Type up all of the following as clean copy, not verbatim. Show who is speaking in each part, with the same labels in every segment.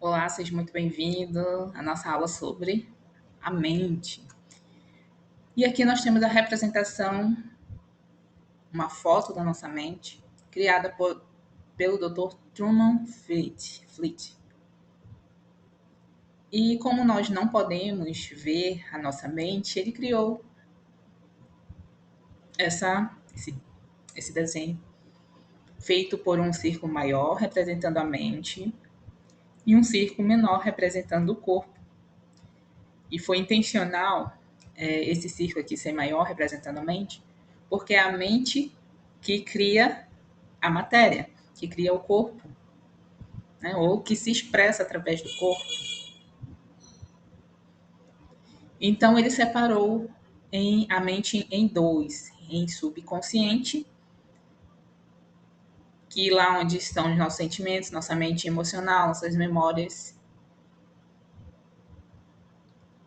Speaker 1: Olá, seja muito bem-vindo à nossa aula sobre a mente. E aqui nós temos a representação, uma foto da nossa mente, criada pelo Dr. Truman Fleet. E como nós não podemos ver a nossa mente, ele criou esse desenho, feito por um círculo maior representando a mente e um círculo menor representando o corpo. E foi intencional esse círculo aqui ser maior, representando a mente, porque é a mente que cria a matéria, que cria o corpo, né? Ou que se expressa através do corpo. Então, ele separou a mente em dois, em subconsciente, que lá onde estão os nossos sentimentos, nossa mente emocional, nossas memórias,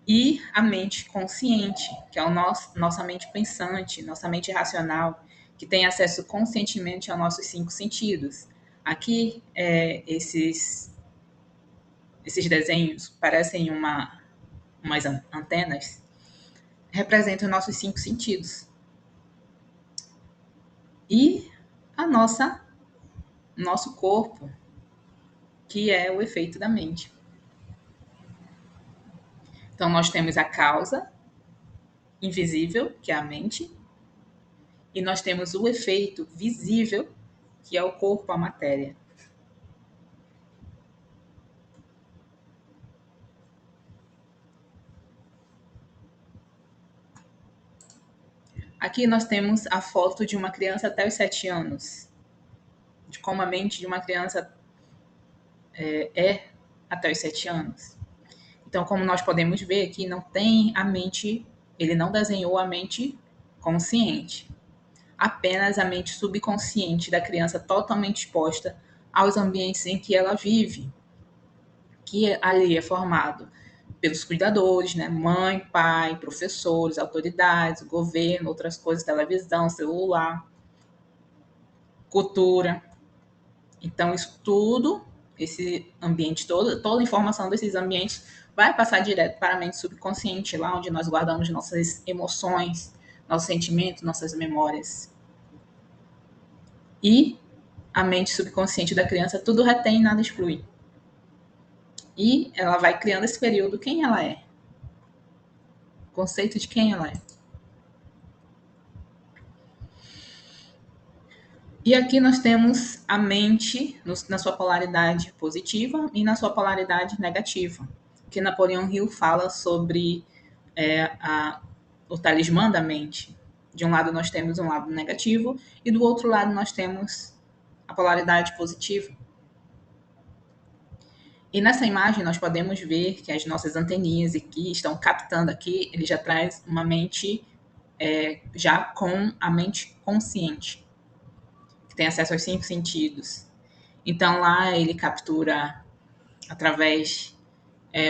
Speaker 1: e a mente consciente, que é nossa mente pensante, nossa mente racional, que tem acesso conscientemente aos nossos cinco sentidos. Aqui, esses desenhos parecem umas antenas, representam nossos cinco sentidos. E a nosso corpo, que é o efeito da mente. Então, nós temos a causa invisível, que é a mente, e nós temos o efeito visível, que é o corpo, a matéria. Aqui nós temos a foto de uma criança até os 7 anos, de como a mente de uma criança é até os 7 anos. Então, como nós podemos ver aqui, não tem a mente, ele não desenhou a mente consciente, apenas a mente subconsciente da criança totalmente exposta aos ambientes em que ela vive, que ali é formado pelos cuidadores, né? Mãe, pai, professores, autoridades, governo, outras coisas, televisão, celular, cultura. Então, isso tudo, esse ambiente todo, toda a informação desses ambientes vai passar direto para a mente subconsciente, lá onde nós guardamos nossas emoções, nossos sentimentos, nossas memórias. E a mente subconsciente da criança tudo retém e nada exclui. E ela vai criando esse período quem ela é. O conceito de quem ela é. E aqui nós temos a mente na sua polaridade positiva e na sua polaridade negativa. Que Napoleão Hill fala sobre o talismã da mente. De um lado nós temos um lado negativo e do outro lado nós temos a polaridade positiva. E nessa imagem nós podemos ver que as nossas anteninhas aqui estão captando aqui, ele já traz uma mente já com a mente consciente, que tem acesso aos cinco sentidos. Então lá ele captura através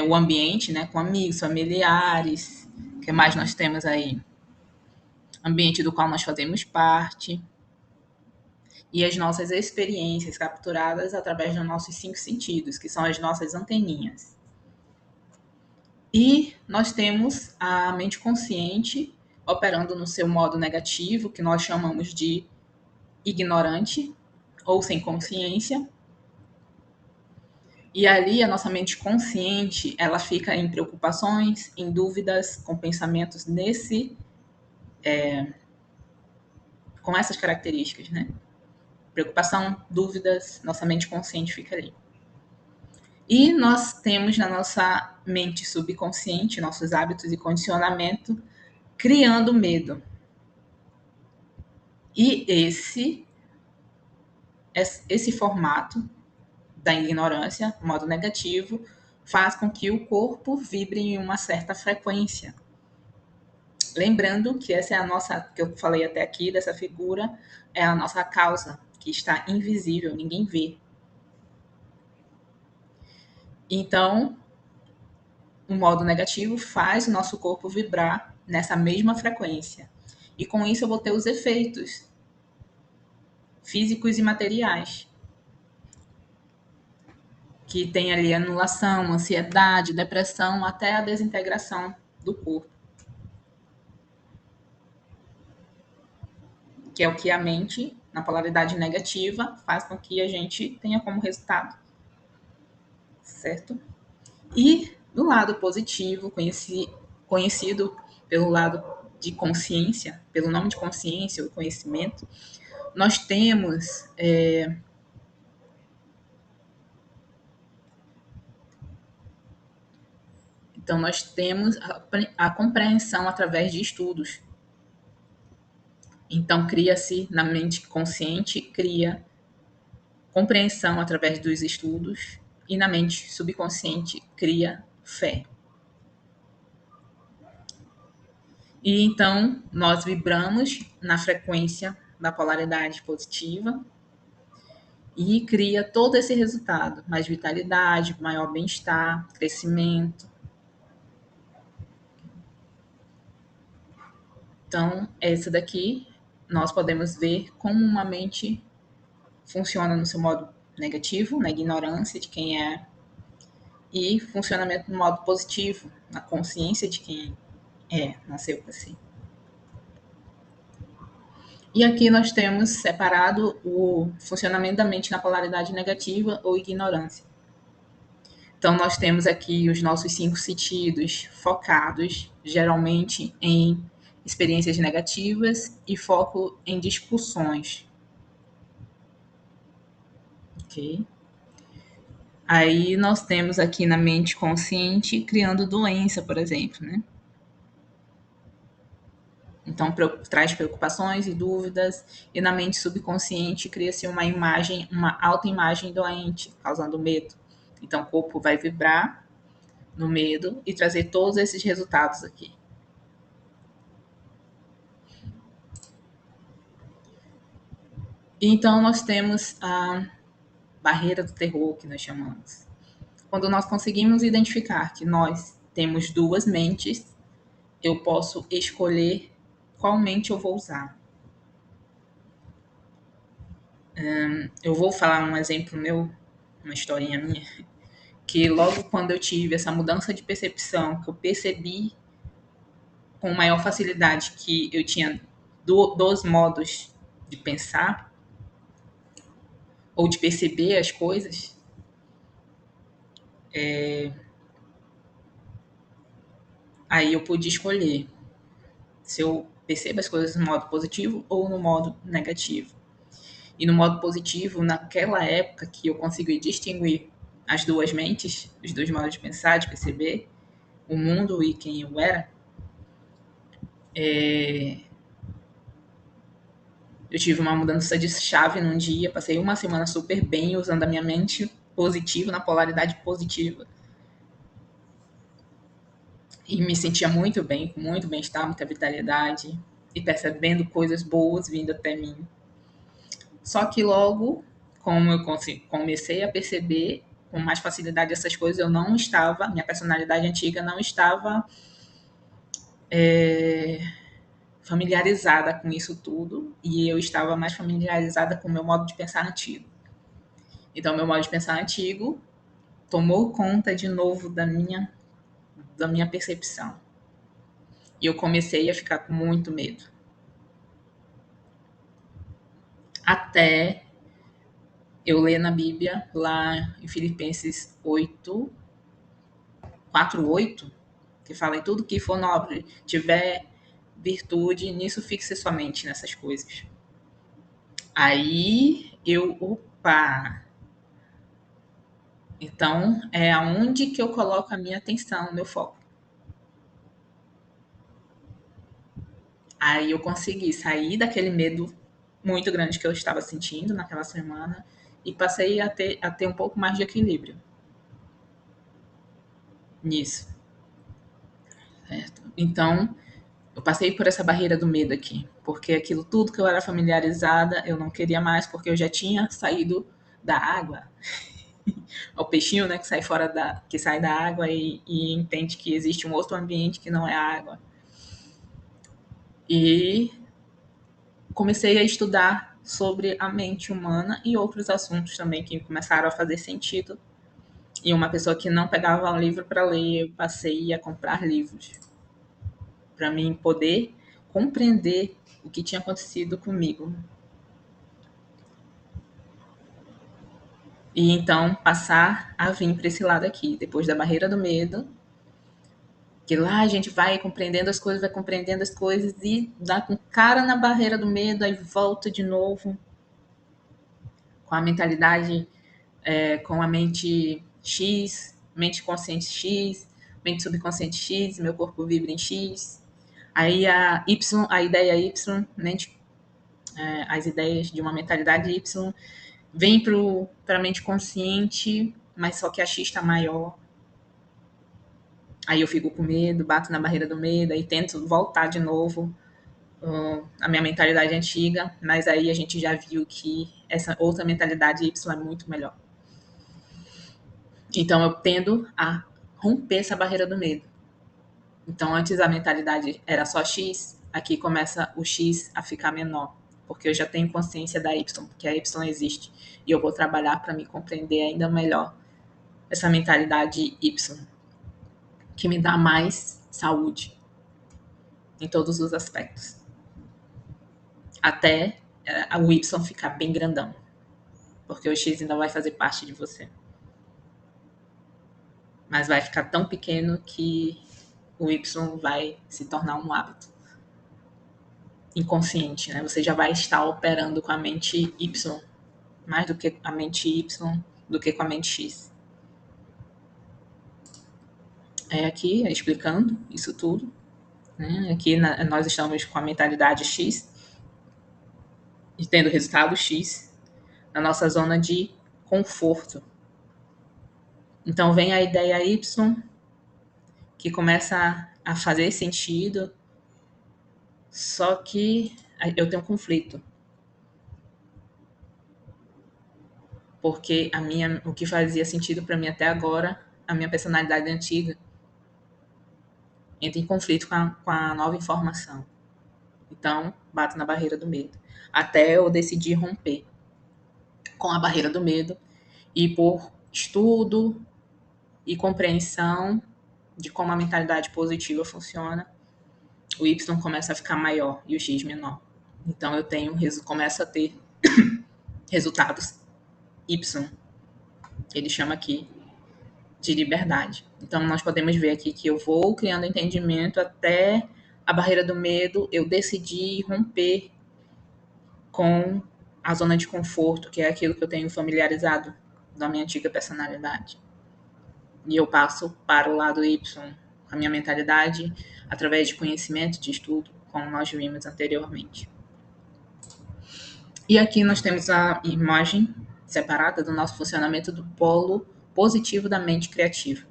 Speaker 1: o ambiente, né, com amigos, familiares, o que mais nós temos aí? Ambiente do qual nós fazemos parte e as nossas experiências capturadas através dos nossos cinco sentidos, que são as nossas anteninhas. E nós temos a mente consciente operando no seu modo negativo, que nós chamamos de ignorante ou sem consciência. E ali a nossa mente consciente, ela fica em preocupações, em dúvidas, com pensamentos com essas características, né? Preocupação, dúvidas, nossa mente consciente fica ali. E nós temos na nossa mente subconsciente, nossos hábitos e condicionamento, criando medo. E esse formato da ignorância, modo negativo, faz com que o corpo vibre em uma certa frequência. Lembrando que essa é a nossa, que eu falei até aqui, dessa figura, é a nossa causa, que está invisível, ninguém vê. Então, o modo negativo faz o nosso corpo vibrar nessa mesma frequência. E com isso eu vou ter os efeitos físicos e materiais, que tem ali anulação, ansiedade, depressão, até a desintegração do corpo, que é o que a mente, na polaridade negativa, faz com que a gente tenha como resultado, certo? E do lado positivo, conhecido pelo lado de consciência, pelo nome de consciência ou conhecimento, nós temos então nós temos a compreensão através de estudos. Então cria-se na mente consciente, cria compreensão através dos estudos e na mente subconsciente cria fé. E então nós vibramos na frequência da polaridade positiva e cria todo esse resultado, mais vitalidade, maior bem-estar, crescimento. Então, essa daqui nós podemos ver como uma mente funciona no seu modo negativo, na ignorância de quem é, e funcionamento no modo positivo, na consciência de quem nasceu assim. E aqui nós temos separado o funcionamento da mente na polaridade negativa ou ignorância. Então, nós temos aqui os nossos 5 sentidos focados, geralmente, em experiências negativas e foco em discussões. Ok? Aí nós temos aqui na mente consciente criando doença, por exemplo, né? Então, traz preocupações e dúvidas, e na mente subconsciente cria-se uma imagem, uma autoimagem doente, causando medo. Então, o corpo vai vibrar no medo e trazer todos esses resultados aqui. Então, nós temos a barreira do terror, que nós chamamos. Quando nós conseguimos identificar que nós temos duas mentes, eu posso escolher qual mente eu vou usar. Eu vou falar um exemplo meu, uma historinha minha, que logo quando eu tive essa mudança de percepção, que eu percebi com maior facilidade que eu tinha dois modos de pensar ou de perceber as coisas, aí eu pude escolher se eu percebo as coisas no modo positivo ou no modo negativo. E no modo positivo, naquela época que eu consegui distinguir as duas mentes, os dois modos de pensar, de perceber o mundo e quem eu era, eu tive uma mudança de chave num dia, passei uma semana super bem usando a minha mente positiva, na polaridade positiva. E me sentia muito bem, com muito bem-estar, muita vitalidade, e percebendo coisas boas vindo até mim. Só que logo, como eu comecei a perceber com mais facilidade essas coisas, eu não estava, minha personalidade antiga não estava familiarizada com isso tudo, e eu estava mais familiarizada com o meu modo de pensar antigo. Então, meu modo de pensar antigo tomou conta de novo da minha percepção. E eu comecei a ficar com muito medo. Até eu ler na Bíblia, lá em Filipenses 8, 4:8, que fala em tudo que for nobre, tiver virtude, nisso fixe sua mente nessas coisas. Aí eu, opa! Então é aonde que eu coloco a minha atenção, o meu foco. Aí eu consegui sair daquele medo muito grande que eu estava sentindo naquela semana e passei a ter um pouco mais de equilíbrio nisso. Certo? Então, eu passei por essa barreira do medo aqui, porque aquilo tudo que eu era familiarizada, eu não queria mais, porque eu já tinha saído da água. O peixinho, né, que sai que sai da água e entende que existe um outro ambiente que não é a água. E comecei a estudar sobre a mente humana e outros assuntos também que começaram a fazer sentido E uma pessoa que não pegava um livro para ler, eu passei a comprar livros para mim poder compreender o que tinha acontecido comigo. E então passar a vir para esse lado aqui, depois da barreira do medo, que lá a gente vai compreendendo as coisas e dá com cara na barreira do medo, aí volta de novo com a mentalidade, com a mente X, mente consciente X, mente subconsciente X, meu corpo vibra em X. Aí a Y, a ideia Y, mente, as ideias de uma mentalidade Y, vem para a mente consciente, mas só que a X está maior. Aí eu fico com medo, bato na barreira do medo, aí tento voltar de novo a minha mentalidade antiga, mas aí a gente já viu que essa outra mentalidade Y é muito melhor. Então eu tendo a romper essa barreira do medo. Então antes a mentalidade era só X, aqui começa o X a ficar menor, porque eu já tenho consciência da Y, que a Y existe, e eu vou trabalhar para me compreender ainda melhor essa mentalidade Y, que me dá mais saúde em todos os aspectos. Até o Y ficar bem grandão, porque o X ainda vai fazer parte de você. Mas vai ficar tão pequeno que o Y vai se tornar um hábito inconsciente, né? Você já vai estar operando com a mente Y, mais do que a mente Y, do que com a mente X. Aqui explicando isso tudo, né? Aqui nós estamos com a mentalidade X e tendo resultado X na nossa zona de conforto. Então vem a ideia Y, que começa a fazer sentido, só que eu tenho um conflito. Porque o que fazia sentido para mim até agora, a minha personalidade antiga, entra em conflito com a nova informação. Então, bato na barreira do medo. Até eu decidir romper com a barreira do medo e por estudo e compreensão de como a mentalidade positiva funciona, o Y começa a ficar maior e o X menor. Então eu começo a ter resultados Y. Ele chama aqui de liberdade. Então nós podemos ver aqui que eu vou criando entendimento até a barreira do medo, eu decidi romper com a zona de conforto, que é aquilo que eu tenho familiarizado da minha antiga personalidade. E eu passo para o lado Y, a minha mentalidade, através de conhecimento, de estudo, como nós vimos anteriormente. E aqui nós temos a imagem separada do nosso funcionamento do polo positivo da mente criativa.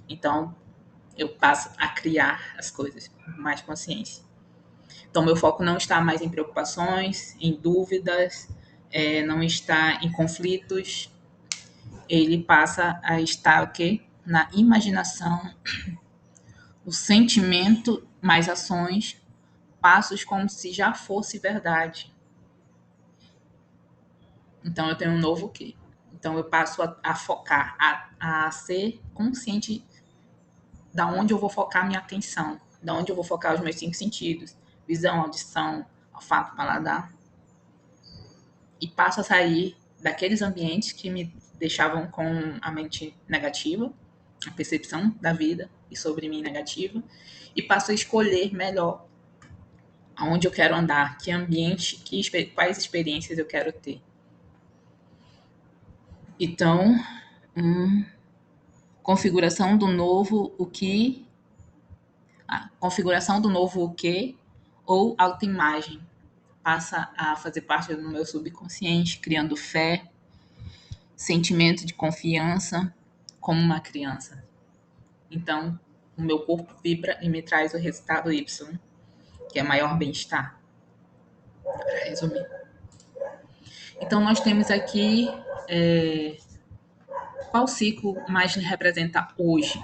Speaker 1: Então, eu passo a criar as coisas com mais consciência. Então, meu foco não está mais em preocupações, em dúvidas, não está em conflitos. Ele passa a estar o quê? Na imaginação, o sentimento, mais ações, passos como se já fosse verdade. Então, eu tenho um novo quê? Então, eu passo a focar, a ser consciente da onde eu vou focar minha atenção, da onde eu vou focar os meus 5 sentidos, visão, audição, olfato, paladar, e passo a sair daqueles ambientes que me deixavam com a mente negativa, a percepção da vida e sobre mim negativa, e passo a escolher melhor aonde eu quero andar, que ambiente, quais experiências eu quero ter. Então, configuração do novo o que, configuração do novo o que ou autoimagem passa a fazer parte do meu subconsciente, criando fé, sentimento de confiança como uma criança. Então, o meu corpo vibra e me traz o resultado Y, que é maior bem-estar. Para resumir. Então, nós temos aqui qual ciclo mais representa hoje?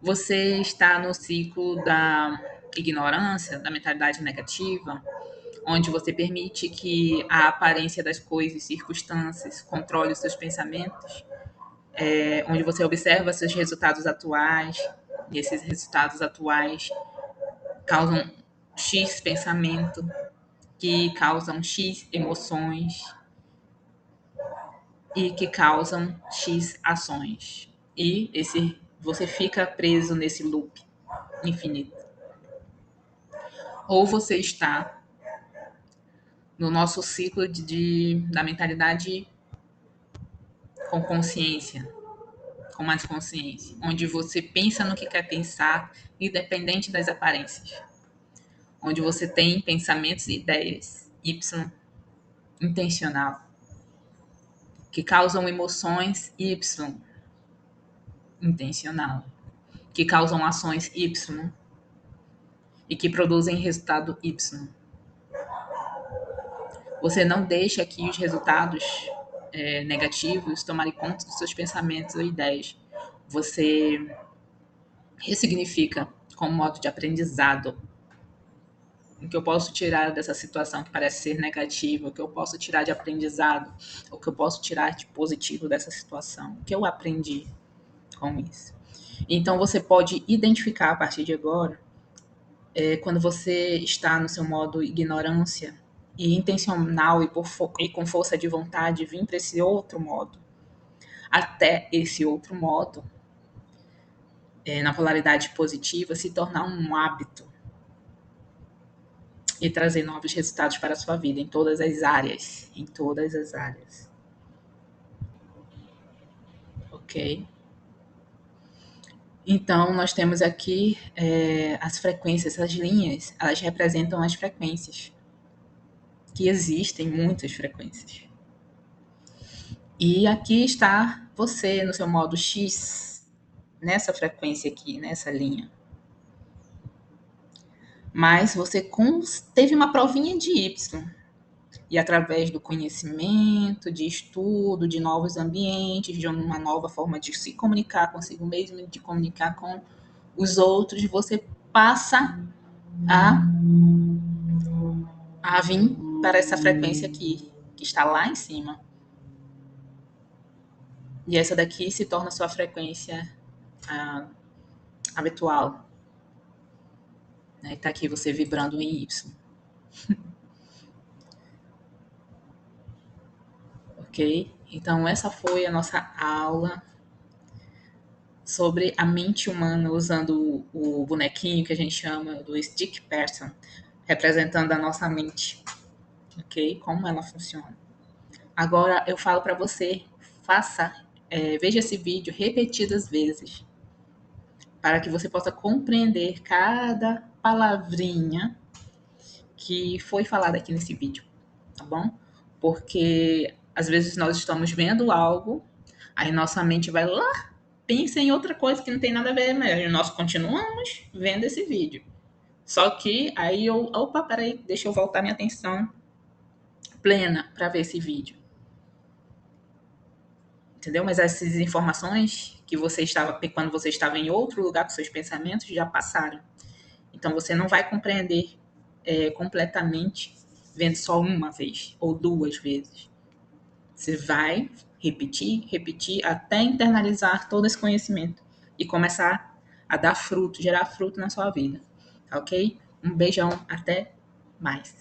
Speaker 1: Você está no ciclo da ignorância, da mentalidade negativa, onde você permite que a aparência das coisas, circunstâncias, controle os seus pensamentos, onde você observa seus resultados atuais, e esses resultados atuais causam X pensamento, que causam X emoções e que causam X ações. E você fica preso nesse loop infinito. Ou você está no nosso ciclo da mentalidade com consciência, com mais consciência, onde você pensa no que quer pensar, independente das aparências, onde você tem pensamentos e ideias Y intencional, que causam emoções Y intencional, que causam ações Y e que produzem resultado Y. Você não deixa que os resultados negativos tomarem conta dos seus pensamentos ou ideias. Você ressignifica como modo de aprendizado. O que eu posso tirar dessa situação que parece ser negativa, o que eu posso tirar de aprendizado, o que eu posso tirar de positivo dessa situação, o que eu aprendi com isso. Então você pode identificar a partir de agora, quando você está no seu modo ignorância e intencional e com força de vontade vir para esse outro modo, até esse outro modo, na polaridade positiva, se tornar um hábito e trazer novos resultados para a sua vida em todas as áreas, em todas as áreas. Ok? Então, nós temos aqui as frequências, essas linhas, elas representam as frequências, que existem muitas frequências. E aqui está você no seu modo X, nessa frequência aqui, nessa linha. Mas você teve uma provinha de Y. E através do conhecimento, de estudo, de novos ambientes, de uma nova forma de se comunicar consigo mesmo, de comunicar com os outros, você passa a vir para essa frequência aqui, que está lá em cima. E essa daqui se torna sua frequência habitual. Está aqui você vibrando em Y. Ok? Então, essa foi a nossa aula sobre a mente humana, usando o bonequinho que a gente chama do stick person, representando a nossa mente. Ok? Como ela funciona. Agora, eu falo para você, veja esse vídeo repetidas vezes, para que você possa compreender cada palavrinha que foi falada aqui nesse vídeo, tá bom? Porque às vezes nós estamos vendo algo, aí nossa mente vai lá, pensa em outra coisa que não tem nada a ver, mas nós continuamos vendo esse vídeo. Só que aí peraí, deixa eu voltar minha atenção plena para ver esse vídeo. Entendeu? Mas essas informações que você estava, quando você estava em outro lugar com seus pensamentos, já passaram. Então você não vai compreender completamente vendo só uma vez ou duas vezes. Você vai repetir, repetir, até internalizar todo esse conhecimento e começar a dar fruto, gerar fruto na sua vida. Ok? Um beijão, até mais.